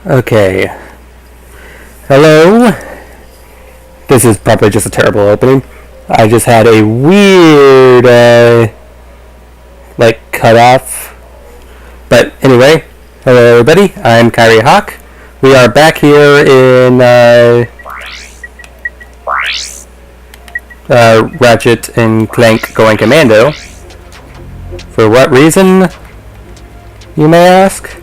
Okay. Hello. This is probably just a terrible opening. I just had a weird, cut off. But anyway, hello everybody. I'm KairiHawk. We are back here in, Ratchet and Clank going Commando. For what reason, you may ask?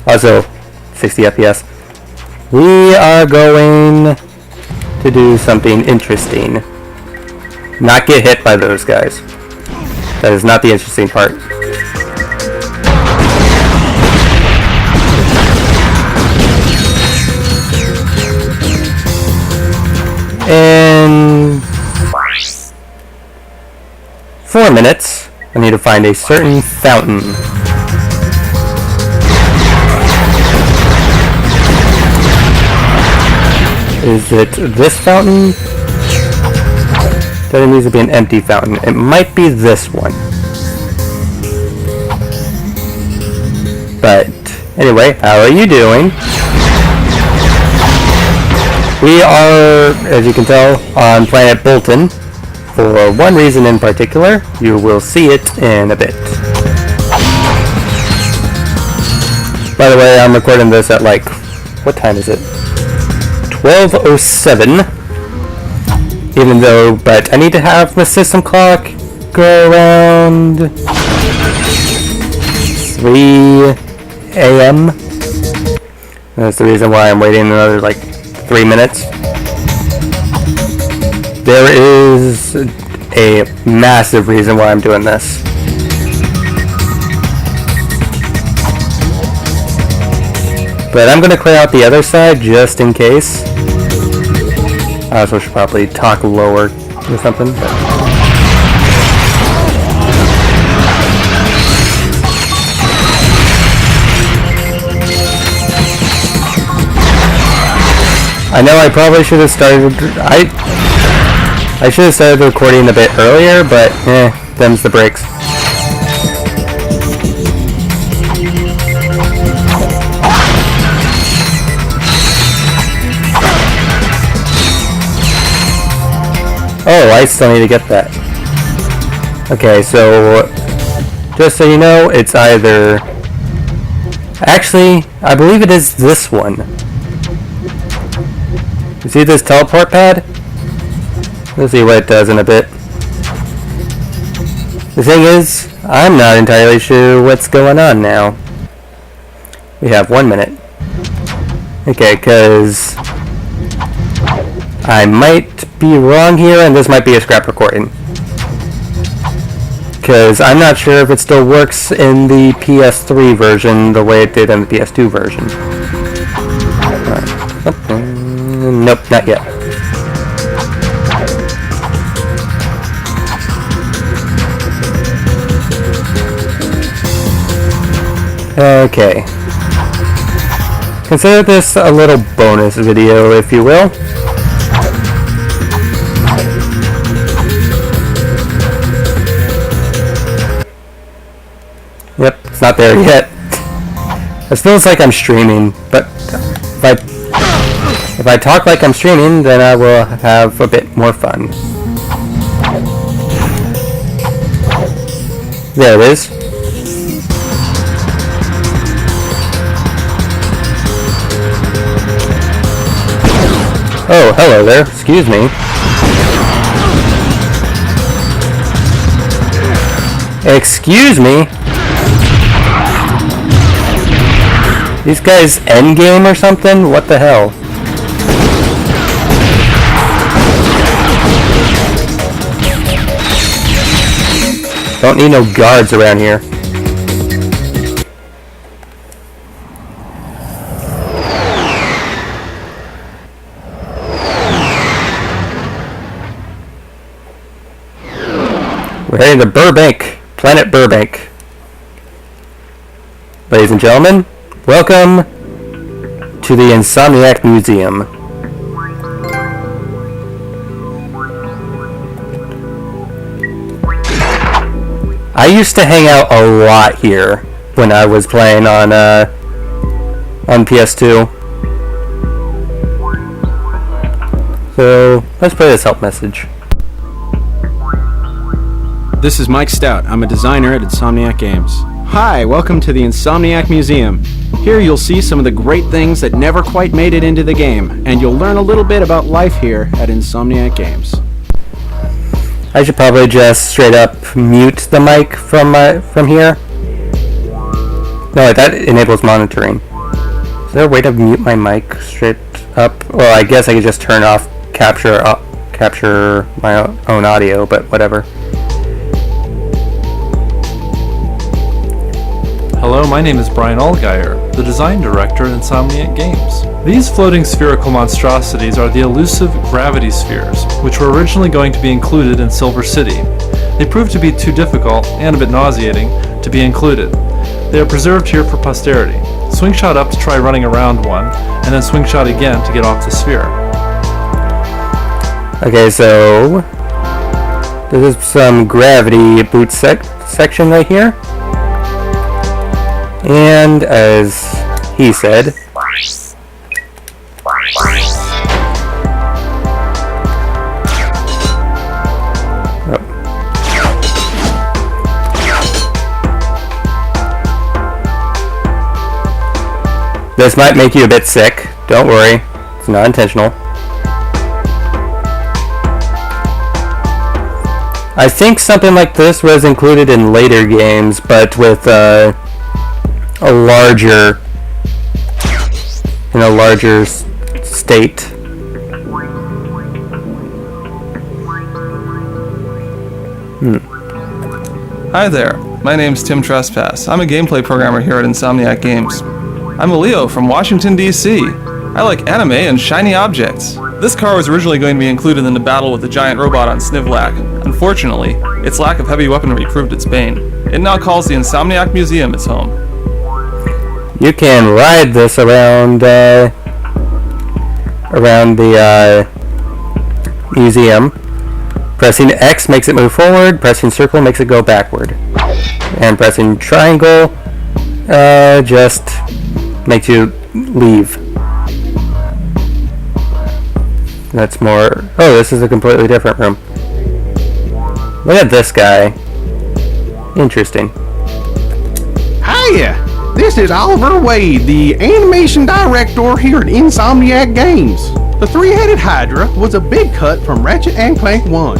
Also, 60 FPS. We are going to do something interesting. Not get hit by those guys. That is not the interesting part. In 4 minutes, I need to find a certain fountain. Is it this fountain? That needs to be an empty fountain. It might be this one. But anyway, how are you doing? We are, as you can tell, on planet Bolton. For one reason in particular. You will see it in a bit. By the way, I'm recording this at what time is it? 12:07. Even though, but I need to have the system clock go around 3 a.m. That's the reason why I'm waiting another 3 minutes. There is a massive reason why I'm doing this. But I'm going to clear out the other side just in case. I also should probably talk lower or something. But I know I probably should have started. I should have started recording a bit earlier, but them's the breaks. Oh, I still need to get that. Okay, so just so you know, it's either... Actually, I believe it is this one. You see this teleport pad? We'll see what it does in a bit. The thing is, I'm not entirely sure what's going on now. We have 1 minute. Okay, because I might be wrong here, and this might be a scrap recording. Because I'm not sure if it still works in the PS3 version the way it did in the PS2 version. Nope, not yet. Okay. Consider this a little bonus video, if you will. Yep, it's not there yet. It feels like I'm streaming, but if I talk like I'm streaming, then I will have a bit more fun. There it is. Oh, hello there. Excuse me. Excuse me? These guys endgame or something? What the hell? Don't need no guards around here. We're heading to Burbank, planet Burbank. Ladies and gentlemen, welcome to the Insomniac Museum. I used to hang out a lot here when I was playing on PS2. So let's play this help message. This is Mike Stout. I'm a designer at Insomniac Games. Hi, welcome to the Insomniac Museum. Here you'll see some of the great things that never quite made it into the game, and you'll learn a little bit about life here at Insomniac Games. I should probably just straight up mute the mic from here. No, that enables monitoring. Is there a way to mute my mic straight up? Well, I guess I could just turn off capture my own audio, but whatever. Hello, my name is Brian Allgeier, the design director at Insomniac Games. These floating spherical monstrosities are the elusive gravity spheres, which were originally going to be included in Silver City. They proved to be too difficult, and a bit nauseating, to be included. They are preserved here for posterity. Swing shot up to try running around one, and then swing shot again to get off the sphere. Okay, so this is some gravity boot section right here. And as he said, this might make you a bit sick. Don't worry, it's not intentional. I think something like this was included in later games, but with a larger state. Hi there, my name's Tim Trespass. I'm a gameplay programmer here at Insomniac Games. I'm a Leo from Washington, D.C. I like anime and shiny objects. This car was originally going to be included in the battle with the giant robot on Snivlac. Unfortunately, its lack of heavy weaponry proved its bane. It now calls the Insomniac Museum its home. You can ride this around the museum. Pressing X makes it move forward, pressing circle makes it go backward. And pressing triangle just makes you leave. That's more... Oh, this is a completely different room. Look at this guy. Interesting. Hiya! This is Oliver Wade, the animation director here at Insomniac Games. The three-headed Hydra was a big cut from Ratchet Clank 1.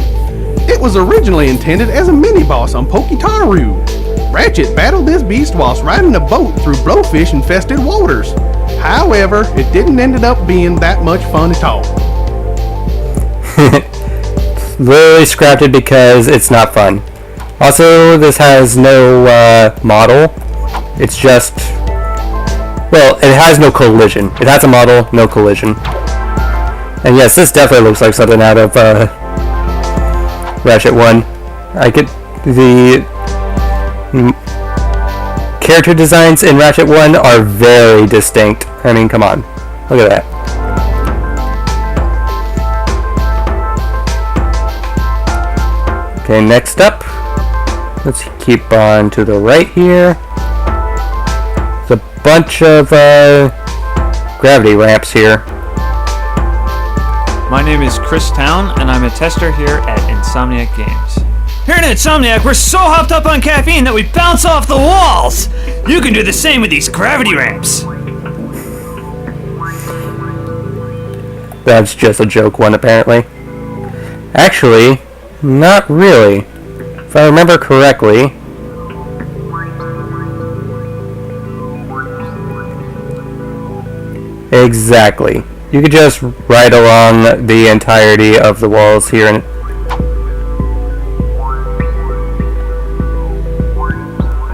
It was originally intended as a mini-boss on Poketaru. Ratchet battled this beast whilst riding a boat through blowfish-infested waters. However, it didn't end up being that much fun at all. Literally scrapped it because it's not fun. Also, this has no model. It's just... Well, it has no collision. It has a model, no collision. And yes, this definitely looks like something out of Ratchet 1. The character designs in Ratchet 1 are very distinct. I mean, come on. Look at that. Okay, next up. Let's keep on to the right here. There's a bunch of gravity ramps here. My name is Chris Town, and I'm a tester here at Insomniac Games. Here at Insomniac, we're so hopped up on caffeine that we bounce off the walls! You can do the same with these gravity ramps! That's just a joke one, apparently. Actually, not really. If I remember correctly... Exactly. You could just ride along the entirety of the walls here and...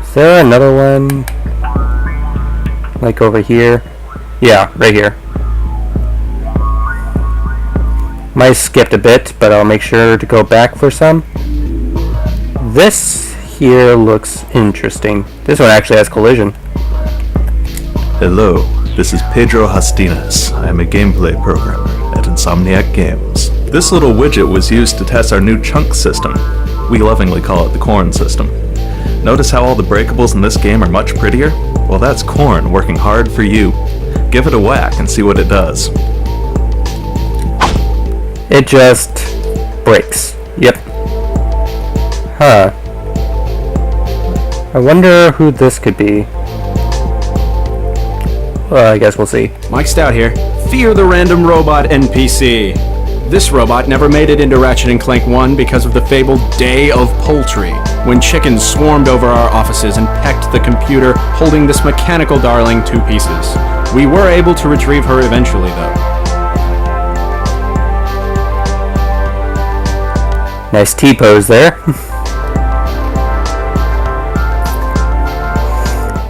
Is there another one? Like over here? Yeah, right here. Might skipped a bit, but I'll make sure to go back for some. This here looks interesting. This one actually has collision. Hello, this is Pedro Hastinas. I am a gameplay programmer at Insomniac Games. This little widget was used to test our new chunk system. We lovingly call it the corn system. Notice how all the breakables in this game are much prettier? Well, that's Korn working hard for you. Give it a whack and see what it does. It just breaks. Yep. Huh. I wonder who this could be. Well, I guess we'll see. Mike Stout here. Fear the random robot NPC. This robot never made it into Ratchet & Clank 1 because of the fabled Day of Poultry, when chickens swarmed over our offices and pecked the computer holding this mechanical darling to pieces. We were able to retrieve her eventually, though. Nice T-pose there.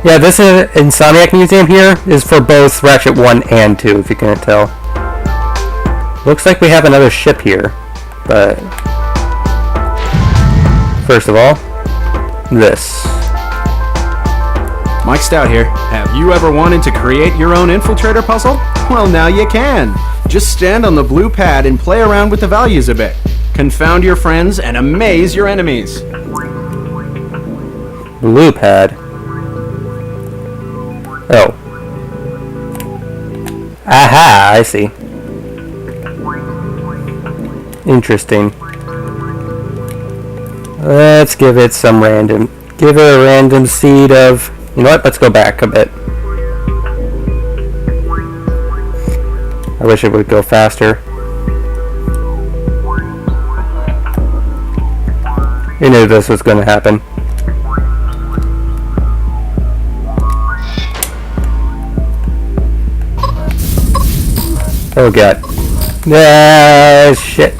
Yeah, this Insomniac Museum here is for both Ratchet 1 and 2, if you can't tell. Looks like we have another ship here, but first of all, this. Mike Stout here. Have you ever wanted to create your own infiltrator puzzle? Well, now you can. Just stand on the blue pad and play around with the values a bit. Confound your friends and amaze your enemies. Blue pad. Oh. Aha, I see. Interesting. Let's give it some random. Give it a random seed of... You know what? Let's go back a bit. I wish it would go faster. You knew this was going to happen. Oh god. Ah, shit.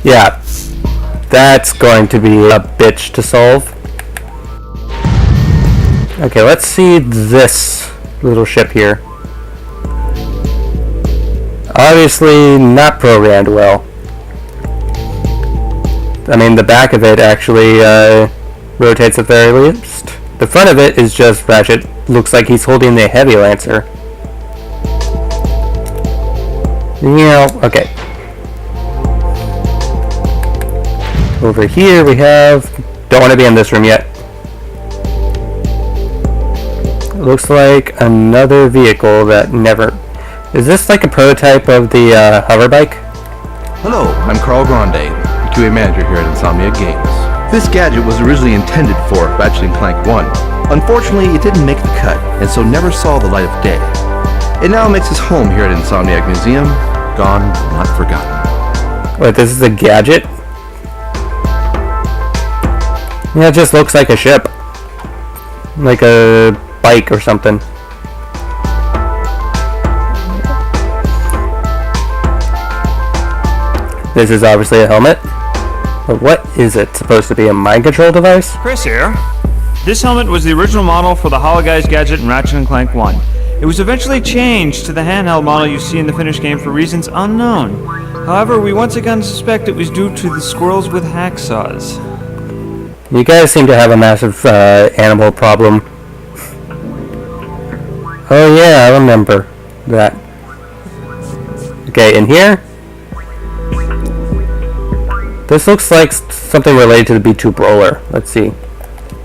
Yeah. That's going to be a bitch to solve. Okay, let's see this little ship here. Obviously not programmed well. I mean, the back of it actually rotates at the very least. The front of it is just Ratchet. Looks like he's holding the heavy lancer. Yeah, okay. Over here we have... Don't want to be in this room yet. Looks like another vehicle that never... Is this like a prototype of the hover bike? Hello, I'm Carl Grande, QA manager here at Insomniac Games. This gadget was originally intended for Ratchet & Clank 1. Unfortunately, it didn't make the cut, and so never saw the light of day. It now makes its home here at Insomniac Museum, gone but not forgotten. Wait, this is a gadget? Yeah, it just looks like a ship. Like a bike or something. This is obviously a helmet. But what is it? Supposed to be a mind control device? Chris here. This helmet was the original model for the Hologuise gadget in Ratchet & Clank 1. It was eventually changed to the handheld model you see in the finished game for reasons unknown. However, we once again suspect it was due to the squirrels with hacksaws. You guys seem to have a massive animal problem. Oh yeah, I remember that. Okay, in here? This looks like something related to the B2 Brawler. Let's see.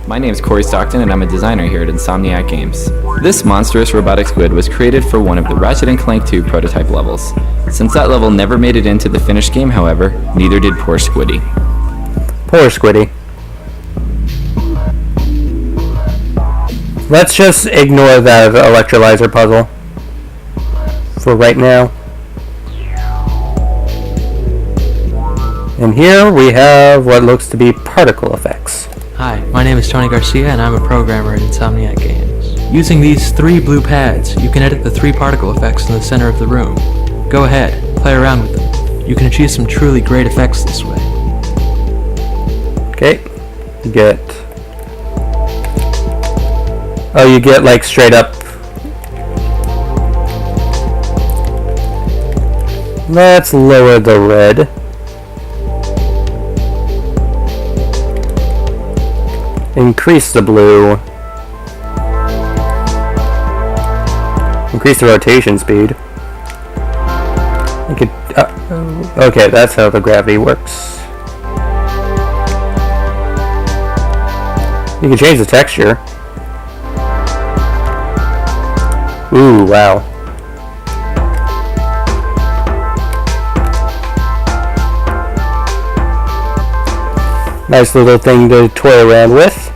My name is Corey Stockton and I'm a designer here at Insomniac Games. This monstrous robotic squid was created for one of the Ratchet & Clank 2 prototype levels. Since that level never made it into the finished game, however, neither did poor Squiddy. Poor Squiddy. Let's just ignore that electrolyzer puzzle for right now. And here we have what looks to be particle effects. Hi, my name is Tony Garcia and I'm a programmer at Insomniac Games. Using these 3 blue pads, you can edit the 3 particle effects in the center of the room. Go ahead, play around with them. You can achieve some truly great effects this way. Okay, you get... Oh, you get like straight up... Let's lower the red. Increase the blue. Increase the rotation speed. You could, okay, that's how the gravity works. You can change the texture. Ooh, wow. Nice little thing to toy around with.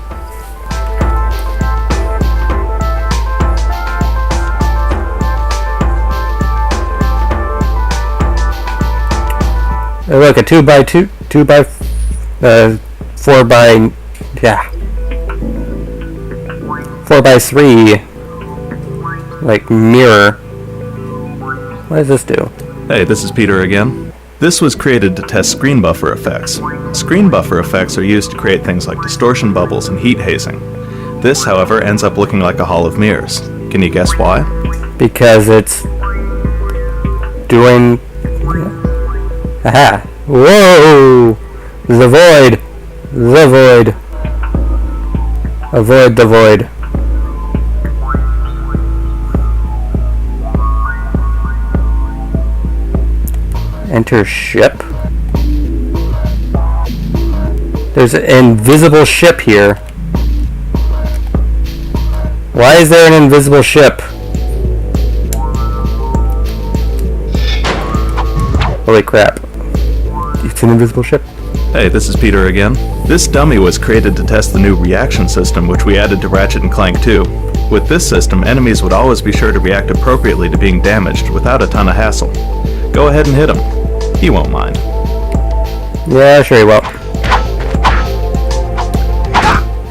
Look, a 2x2, 4x3, like mirror. What does this do? Hey, this is Peter again. This was created to test screen buffer effects. Screen buffer effects are used to create things like distortion bubbles and heat hazing. This, however, ends up looking like a hall of mirrors. Can you guess why? Because it's doing... Aha! Whoa! The void! The void! Avoid the void. Enter ship. There's an invisible ship here. Why is there an invisible ship? Holy crap. It's an invisible ship. Hey, this is Peter again. This dummy was created to test the new reaction system which we added to Ratchet & Clank 2. With this system, enemies would always be sure to react appropriately to being damaged without a ton of hassle. Go ahead and hit him. He won't mind. Yeah, sure he won't.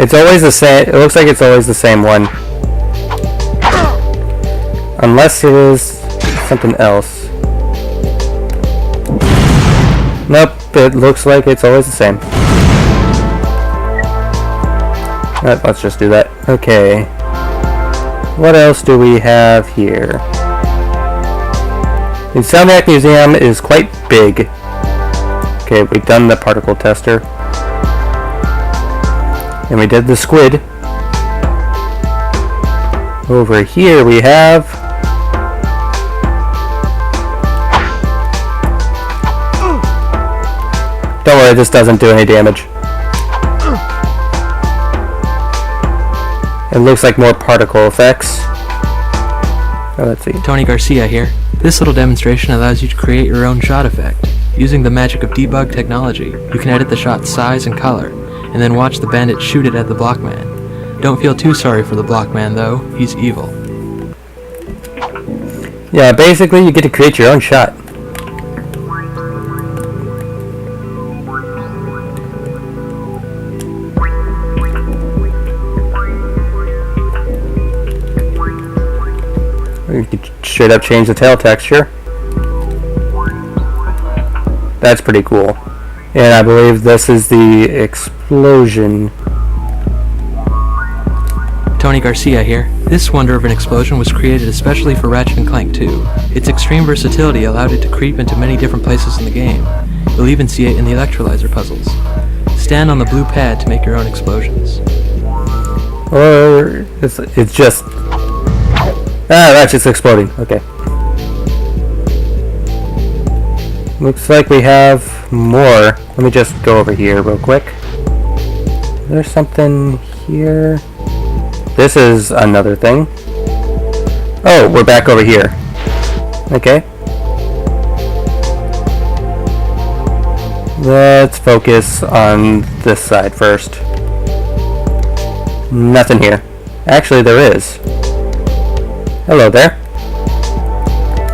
It's always the same. It looks like it's always the same one. Unless it is something else. Nope, it looks like it's always the same. Alright, let's just do that. Okay. What else do we have here? The Insomniac Museum is quite big. Okay, we've done the particle tester. And we did the squid. Over here we have... Don't worry, this doesn't do any damage. It looks like more particle effects. Oh, let's see. Tony Garcia here. This little demonstration allows you to create your own shot effect. Using the magic of debug technology, you can edit the shot's size and color, and then watch the bandit shoot it at the blockman. Don't feel too sorry for the blockman though, he's evil. Yeah, basically you get to create your own shot. You could straight up change the tail texture. That's pretty cool. And I believe this is the explosion. Tony Garcia here. This wonder of an explosion was created especially for Ratchet & Clank 2. Its extreme versatility allowed it to creep into many different places in the game. You'll even see it in the electrolyzer puzzles. Stand on the blue pad to make your own explosions. Or it's just... Ah, Ratchet's exploding. Okay. Looks like we have more. Let me just go over here real quick. There's something here. This is another thing. Oh, we're back over here. Okay. Let's focus on this side first. Nothing here. Actually, there is. Hello there.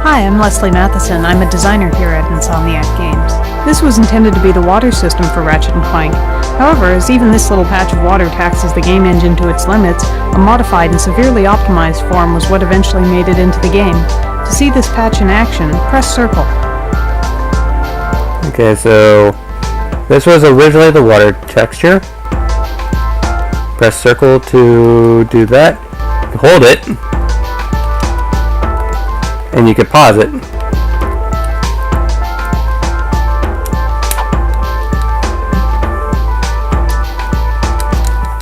Hi, I'm Leslie Matheson. I'm a designer here at Insomniac Games. This was intended to be the water system for Ratchet & Clank. However, as even this little patch of water taxes the game engine to its limits, a modified and severely optimized form was what eventually made it into the game. To see this patch in action, press circle. Okay, so this was originally the water texture. Press circle to do that. Hold it. And you can pause it.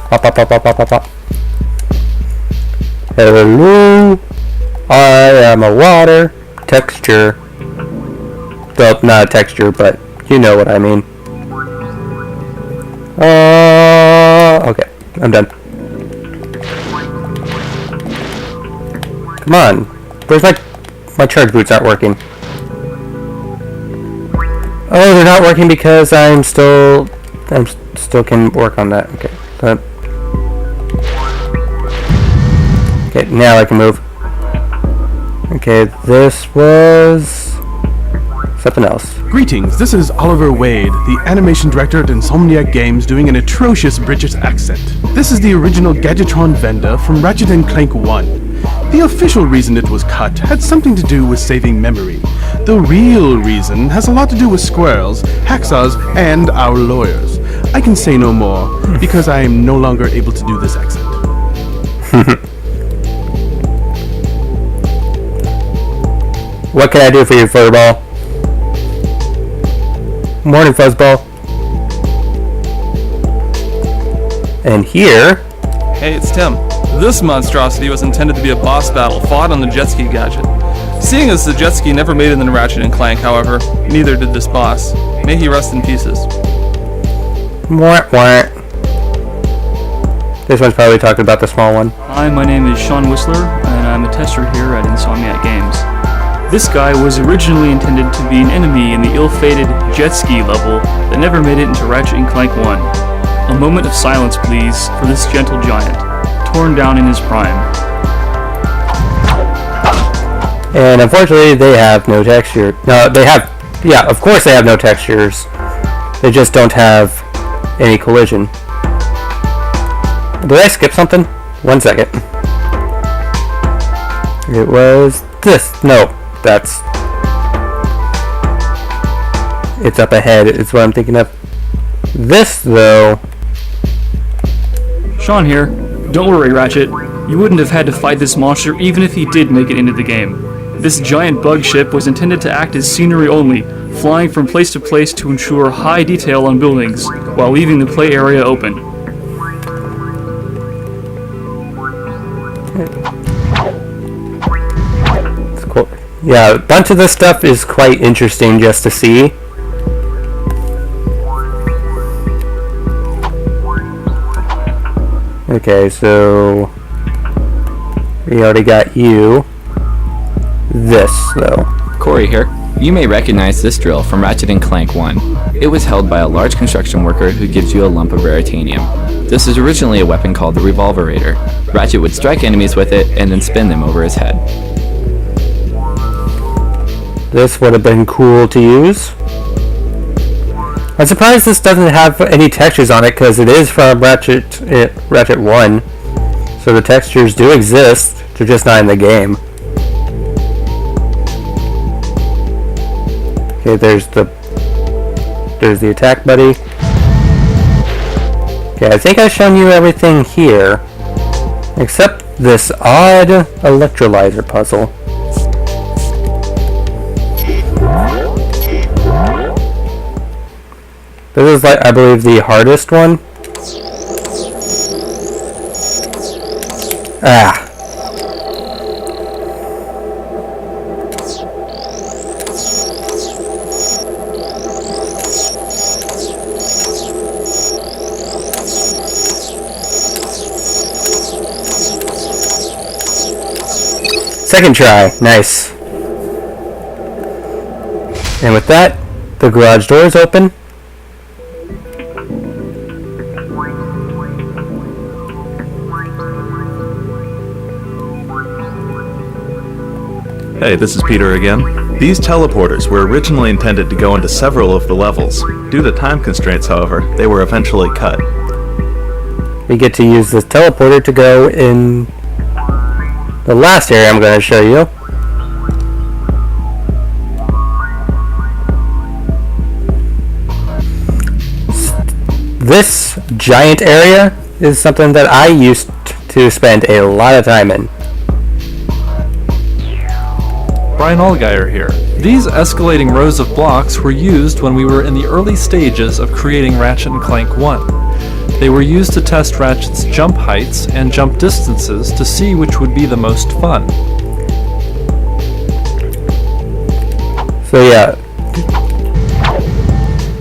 Pop, pop, pop, pop, pop, pop, pop. Hello, I am a water texture. Well, not a texture, but you know what I mean. Okay, I'm I'm done. Come on. Where's my charge boots aren't working? Oh, they're not working because I'm still can work on that. Okay. Okay, now I can move. Okay, this was something else. Greetings, this is Oliver Wade, the animation director at Insomniac Games, doing an atrocious British accent. This is the original Gadgetron vendor from Ratchet & Clank 1. The official reason it was cut had something to do with saving memory. The real reason has a lot to do with squirrels, hacksaws, and our lawyers. I can say no more, because I am no longer able to do this accent. What can I do for you, Furball? Morning, Fuzzball. And here... Hey, it's Tim. This monstrosity was intended to be a boss battle fought on the jet ski gadget. Seeing as the jet ski never made it in Ratchet & Clank, however, neither did this boss. May he rest in pieces. What? This one's probably talking about the small one. Hi, my name is Sean Whistler, and I'm a tester here at Insomniac Games. This guy was originally intended to be an enemy in the ill-fated jet ski level that never made it into Ratchet & Clank 1. A moment of silence, please, for this gentle giant, torn down in his prime. And unfortunately, they have no texture. No, they have... Yeah, of course they have no textures. They just don't have any collision. Did I skip something? 1 second. It was this. No, that's... It's up ahead. It's what I'm thinking of. This, though... Sean here. Don't worry, Ratchet. You wouldn't have had to fight this monster even if he did make it into the game. This giant bug ship was intended to act as scenery only, flying from place to place to ensure high detail on buildings, while leaving the play area open. It's cool. Yeah, a bunch of this stuff is quite interesting just to see. Okay, so we already got you. This, though. Corey here. You may recognize this drill from Ratchet & Clank 1. It was held by a large construction worker who gives you a lump of raritanium. This was originally a weapon called the Revolverator. Ratchet would strike enemies with it and then spin them over his head. This would have been cool to use. I'm surprised this doesn't have any textures on it because it is from Ratchet 1. So the textures do exist, they're just not in the game. Okay, there's the attack buddy. Okay, I think I've shown you everything here, except this odd electrolyzer puzzle. This is, like, I believe, the hardest one. Ah. Second try. Nice. And with that, the garage door is open. Hey, this is Peter again. These teleporters were originally intended to go into several of the levels. Due to time constraints, however, they were eventually cut. We get to use this teleporter to go in the last area I'm going to show you. This giant area is something that I used to spend a lot of time in. Brian Allgaier here. These escalating rows of blocks were used when we were in the early stages of creating Ratchet & Clank 1. They were used to test Ratchet's jump heights and jump distances to see which would be the most fun. So yeah,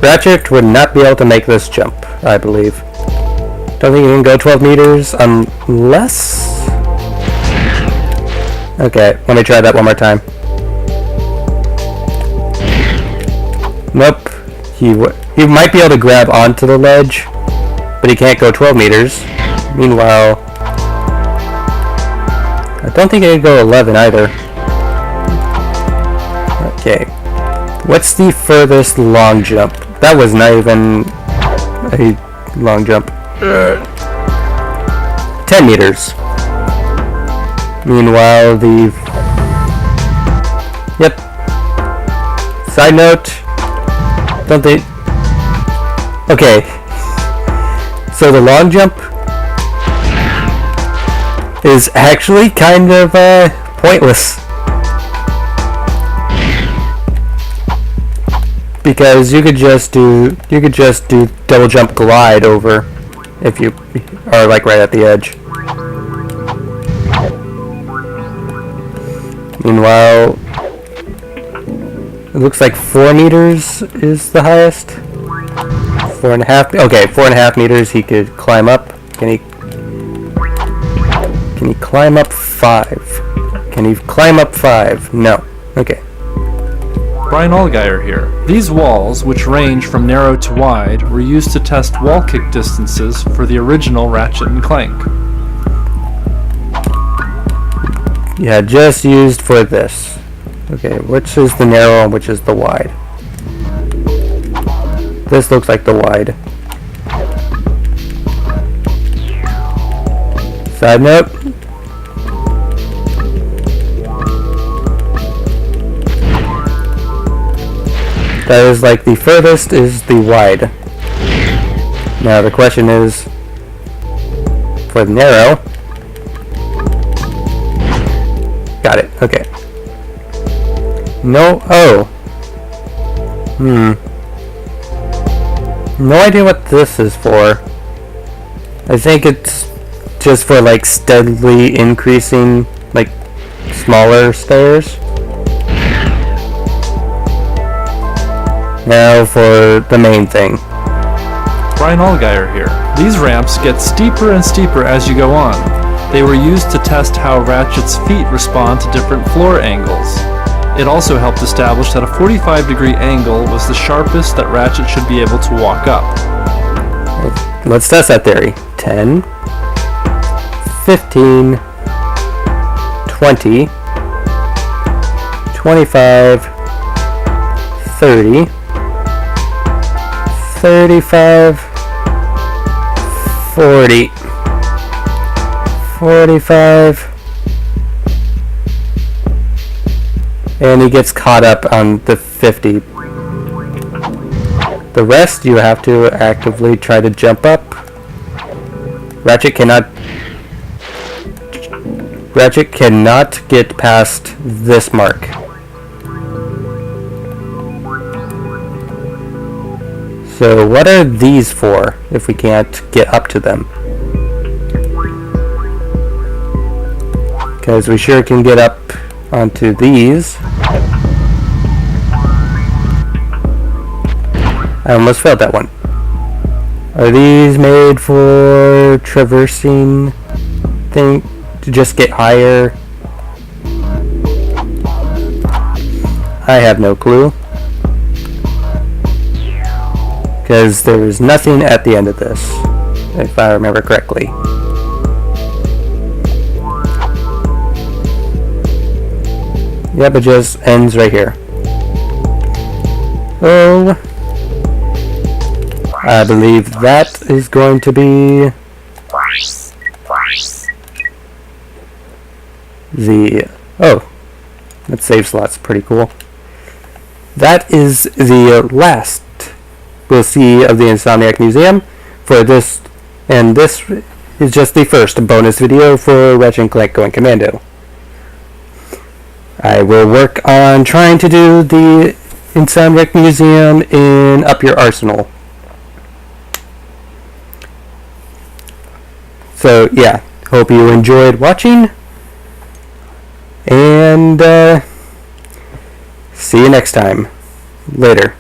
Ratchet would not be able to make this jump, I believe. Don't think you can go 12 meters unless... Okay, let me try that one more time. Nope. He might be able to grab onto the ledge, but he can't go 12 meters. Meanwhile, I don't think I can go 11 either. Okay. What's the furthest long jump? That was not even a long jump. 10 meters. Meanwhile, the... Yep. Side note. Don't they... Okay. So the long jump is actually kind of pointless. Because you could just do double jump glide over if you are like right at the edge. Meanwhile, it looks like 4 meters is the highest. 4.5. Okay, 4.5 meters. He could climb up. Can he climb up 5? Can he climb up 5? No. Okay. Brian Allgaier here. These walls, which range from narrow to wide, were used to test wall kick distances for the original Ratchet and Clank. Yeah, just used for this. Okay, which is the narrow and which is the wide? This looks like the wide. Side note. That is like the furthest is the wide. Now the question is, for the narrow. Got it, okay. No, oh. No idea what this is for. I think it's just for like steadily increasing, like, smaller stairs. Now for the main thing. Brian Allgaier here. These ramps get steeper and steeper as you go on. They were used to test how Ratchet's feet respond to different floor angles. It also helped establish that a 45-degree angle was the sharpest that Ratchet should be able to walk up. Let's test that theory. 10, 15, 20, 25, 30, 35, 40, 45, and he gets caught up on the 50. The rest you have to actively try to jump up. Ratchet cannot get past this mark. So what are these for if we can't get up to them? Because we sure can get up onto these. I almost failed that one. Are these made for traversing thing to just get higher? I have no clue. Because there is nothing at the end of this, if I remember correctly. Yep, it just ends right here. Oh, I believe that is going to be the... Oh, that save slot's pretty cool. That is the last we'll see of the Insomniac Museum for this, and this is just the first bonus video for Ratchet & Clank Going Commando. I will work on trying to do the Insomniac Museum in Up Your Arsenal. So yeah, hope you enjoyed watching, and see you next time. Later.